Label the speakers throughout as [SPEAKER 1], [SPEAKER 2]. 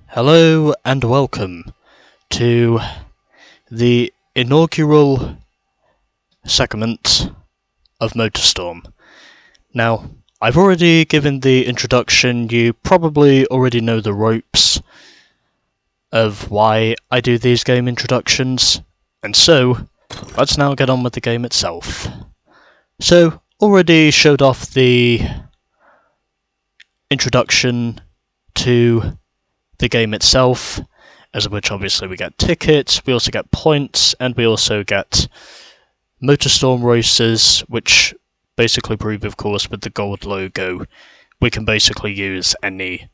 [SPEAKER 1] Hello and welcome to the inaugural segment of MotorStorm. Now, I've already given the introduction. You probably already know the ropes of why I do these game introductions, and so let's now get on with the game itself. So, already showed off the introduction to the game itself, as which obviously we get tickets, we also get points, and we also get MotorStorm races, which basically prove, of course, with the gold logo, we can basically use any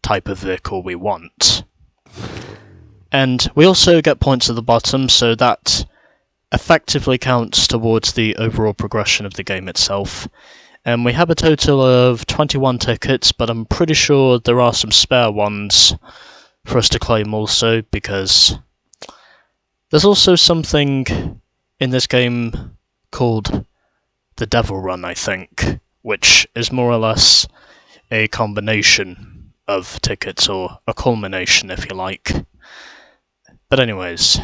[SPEAKER 1] type of vehicle we want. And we also get points at the bottom, so that effectively counts towards the overall progression of the game itself. And we have a total of 21 tickets, but I'm pretty sure there are some spare ones for us to claim also, because there's also something in this game called the Devil Run, I think, which is more or less a combination of tickets, or a culmination if you like. But anyways,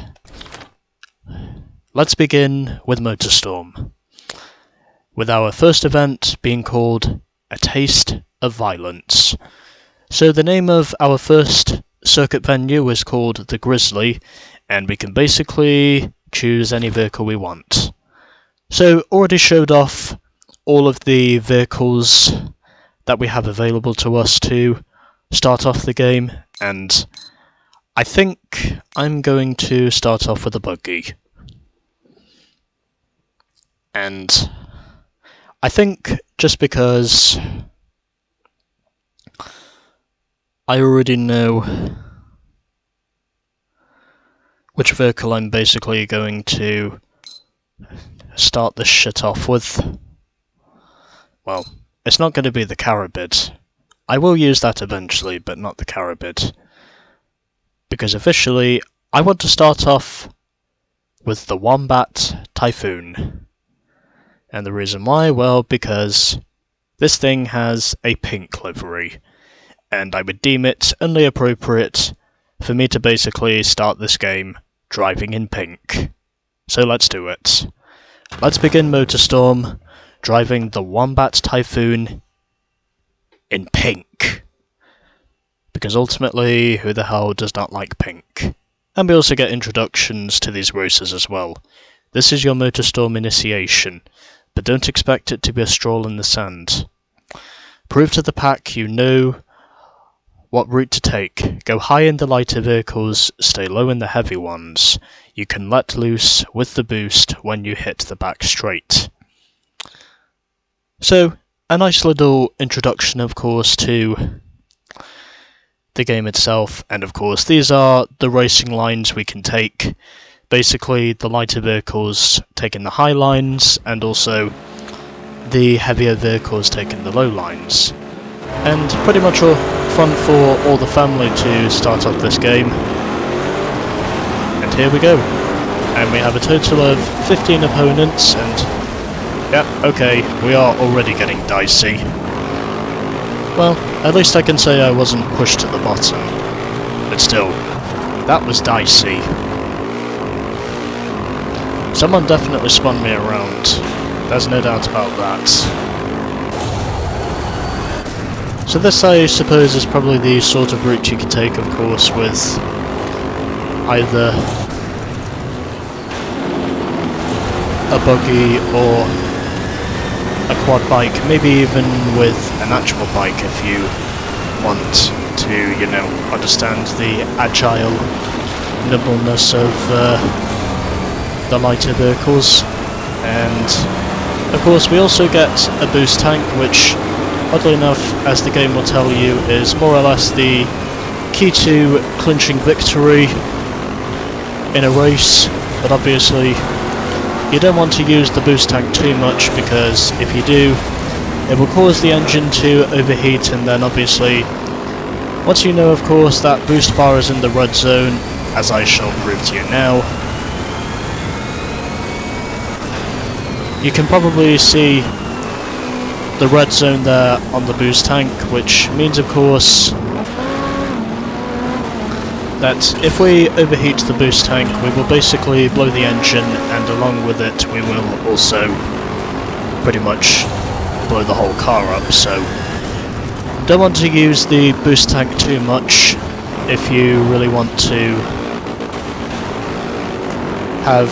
[SPEAKER 1] let's begin with MotorStorm, with our first event being called A Taste of Violence. So the name of our first circuit venue is called the Grizzly, and we can basically choose any vehicle we want. So already showed off all of the vehicles that we have available to us to start off the game, and I think I'm going to start off with a buggy. And I think just because I already know which vehicle I'm basically going to start this shit off with. Well, it's not going to be the Caribid. I will use that eventually, but not the Caribid. Because officially, I want to start off with the Wombat Typhoon. And the reason why? Well, because this thing has a pink livery, and I would deem it only appropriate for me to basically start this game driving in pink. So let's do it. Let's begin MotorStorm driving the Wombat Typhoon in pink. Because ultimately, who the hell does not like pink? And we also get introductions to these races as well. This is your MotorStorm initiation, but don't expect it to be a stroll in the sand. Prove to the pack you know what route to take. Go high in the lighter vehicles, stay low in the heavy ones. You can let loose with the boost when you hit the back straight. So, a nice little introduction, of course, to the game itself, and of course these are the racing lines we can take. Basically, the lighter vehicles taking the high lines, and also the heavier vehicles taking the low lines. And pretty much all fun for all the family to start off this game. And here we go. And we have a total of 15 opponents, and yeah, okay, we are already getting dicey. Well, at least I can say I wasn't pushed to the bottom. But still, that was dicey. Someone definitely spun me around, there's no doubt about that. So this, I suppose, is probably the sort of route you can take, of course, with either a buggy or a quad bike, maybe even with an actual bike if you want to, you know, understand the agile nimbleness of the lighter vehicles. And of course we also get a boost tank, which oddly enough, as the game will tell you, is more or less the key to clinching victory in a race. But obviously you don't want to use the boost tank too much, because if you do, it will cause the engine to overheat, and then obviously once you know, of course, that boost bar is in the red zone, as I shall prove to you now, you can probably see the red zone there on the boost tank, which means, of course, that if we overheat the boost tank, we will basically blow the engine, and along with it we will also pretty much blow the whole car up, so don't want to use the boost tank too much if you really want to have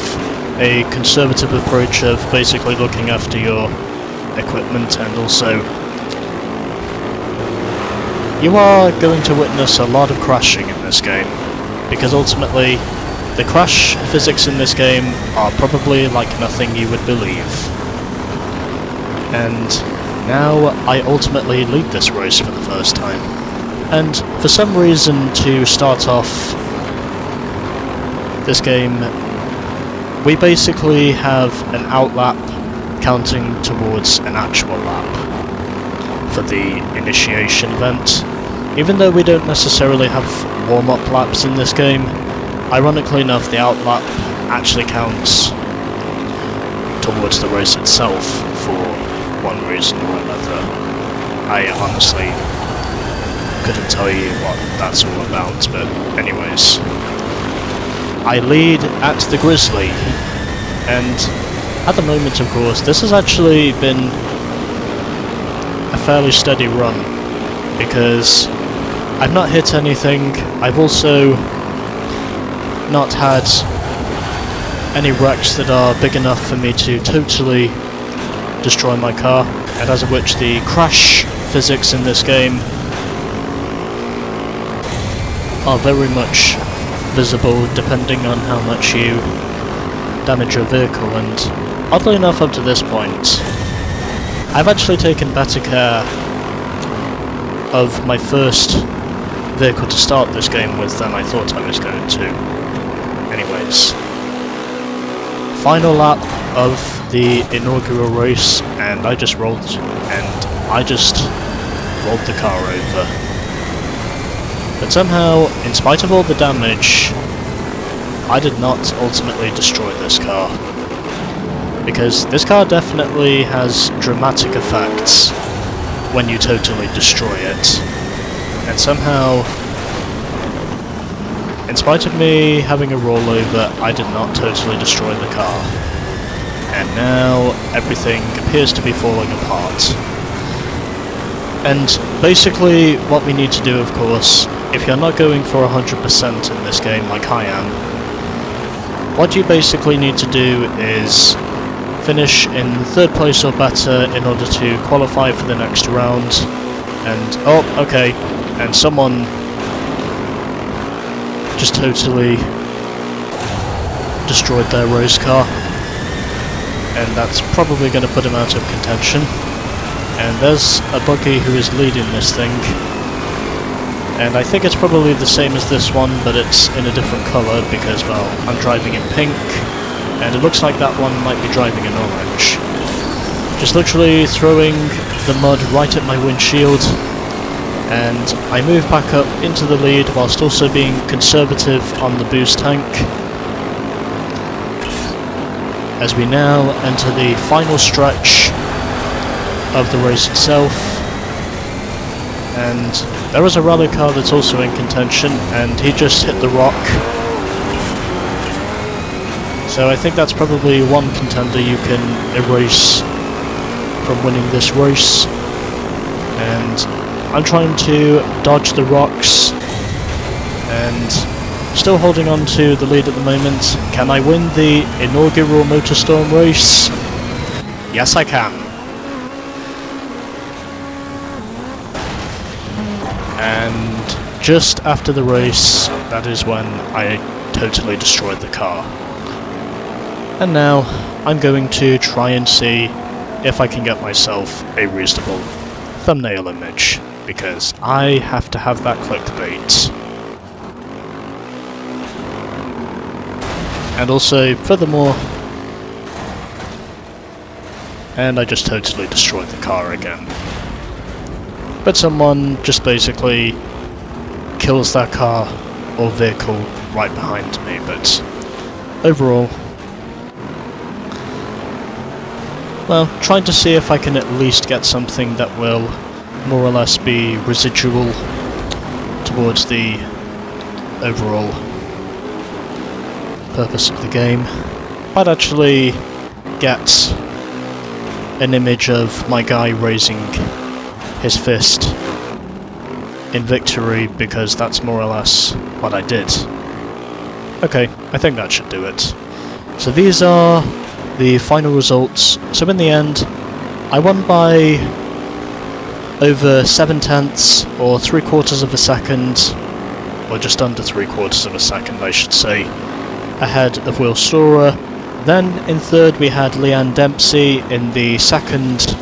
[SPEAKER 1] a conservative approach of basically looking after your equipment. And also you are going to witness a lot of crashing in this game, because ultimately the crash physics in this game are probably like nothing you would believe. And now I ultimately lead this race for the first time, and for some reason to start off this game we basically have an outlap counting towards an actual lap for the initiation event. Even though we don't necessarily have warm-up laps in this game, ironically enough the outlap actually counts towards the race itself for one reason or another. I honestly couldn't tell you what that's all about, but anyways. I lead at the Grizzly, and at the moment, of course, this has actually been a fairly steady run, because I've not hit anything. I've also not had any wrecks that are big enough for me to totally destroy my car, and as of which the crash physics in this game are very much visible depending on how much you damage your vehicle. And oddly enough, up to this point I've actually taken better care of my first vehicle to start this game with than I thought I was going to. Anyways, final lap of the inaugural race, and I just rolled the car over. But somehow, in spite of all the damage, I did not ultimately destroy this car. Because this car definitely has dramatic effects when you totally destroy it. And somehow, in spite of me having a rollover, I did not totally destroy the car. And now, everything appears to be falling apart. And basically, what we need to do, of course, if you're not going for 100% in this game like I am, what you basically need to do is finish in 3rd place or better in order to qualify for the next round. And, oh, okay, and someone just totally destroyed their race car, and that's probably going to put him out of contention. And there's a buggy who is leading this thing, and I think it's probably the same as this one, but it's in a different colour because, well, I'm driving in pink, and it looks like that one might be driving in orange. Just literally throwing the mud right at my windshield, and I move back up into the lead whilst also being conservative on the boost tank, as we now enter the final stretch of the race itself. And there is a rally car that's also in contention, and he just hit the rock. So I think that's probably one contender you can erase from winning this race. And I'm trying to dodge the rocks, and still holding on to the lead at the moment. Can I win the inaugural MotorStorm race? Yes, I can. And just after the race, that is when I totally destroyed the car. And now I'm going to try and see if I can get myself a reasonable thumbnail image, because I have to have that clickbait. And also, furthermore, and I just totally destroyed the car again. But someone just basically kills that car or vehicle right behind me, but overall, well, trying to see if I can at least get something that will more or less be residual towards the overall purpose of the game. I'd actually get an image of my guy raising his fist in victory, because that's more or less what I did. Okay, I think that should do it. So these are the final results. So in the end, I won by over 7/10 or 3/4 of a second, or just under 3/4 of a second I should say, ahead of Will Storer. Then in third we had Leanne Dempsey in the second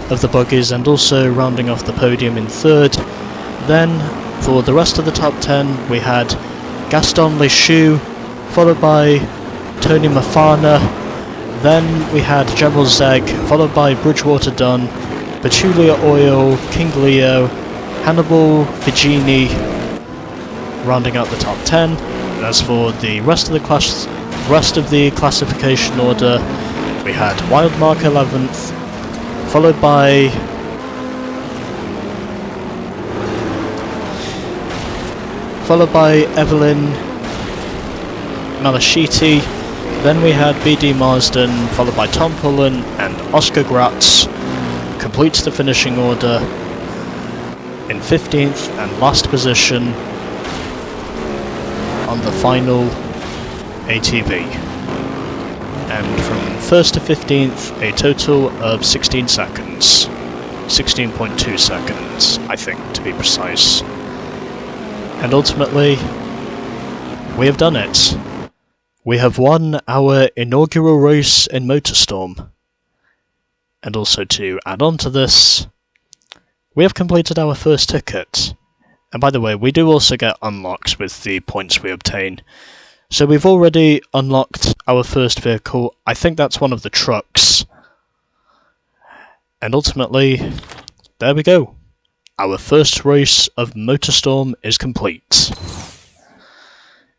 [SPEAKER 1] of the buggies, and also rounding off the podium in third. Then for the rest of the top 10 we had Gaston Lechoux, followed by Tony Mafana. Then we had General Zeg, followed by Bridgewater Dunn, Petulia Oil, King Leo, Hannibal Vigini, rounding out the top 10. And as for the rest of the classification order, we had Wildmark 11th, followed by Evelyn Malashiti. Then we had BD Marsden, followed by Tom Pullen, and Oscar Gratz completes the finishing order in 15th and last position on the final ATV. And from 1st to 15th, a total of 16 seconds. 16.2 seconds, I think, to be precise. And ultimately, we have done it. We have won our inaugural race in MotorStorm. And also to add on to this, we have completed our first ticket. And by the way, we do also get unlocks with the points we obtain. So we've already unlocked our first vehicle. I think that's one of the trucks. And ultimately, there we go. Our first race of MotorStorm is complete.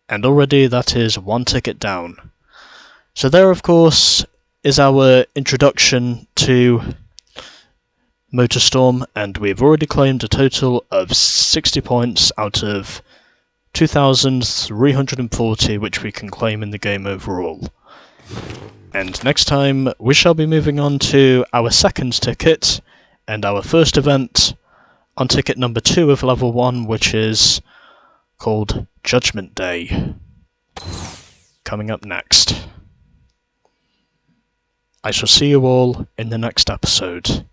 [SPEAKER 1] And already that is one ticket down. So there, of course, is our introduction to MotorStorm, and we've already claimed a total of 60 points out of 2,340, which we can claim in the game overall. And next time, we shall be moving on to our second ticket, and our first event on ticket number 2 of level 1, which is called Judgment Day. Coming up next. I shall see you all in the next episode.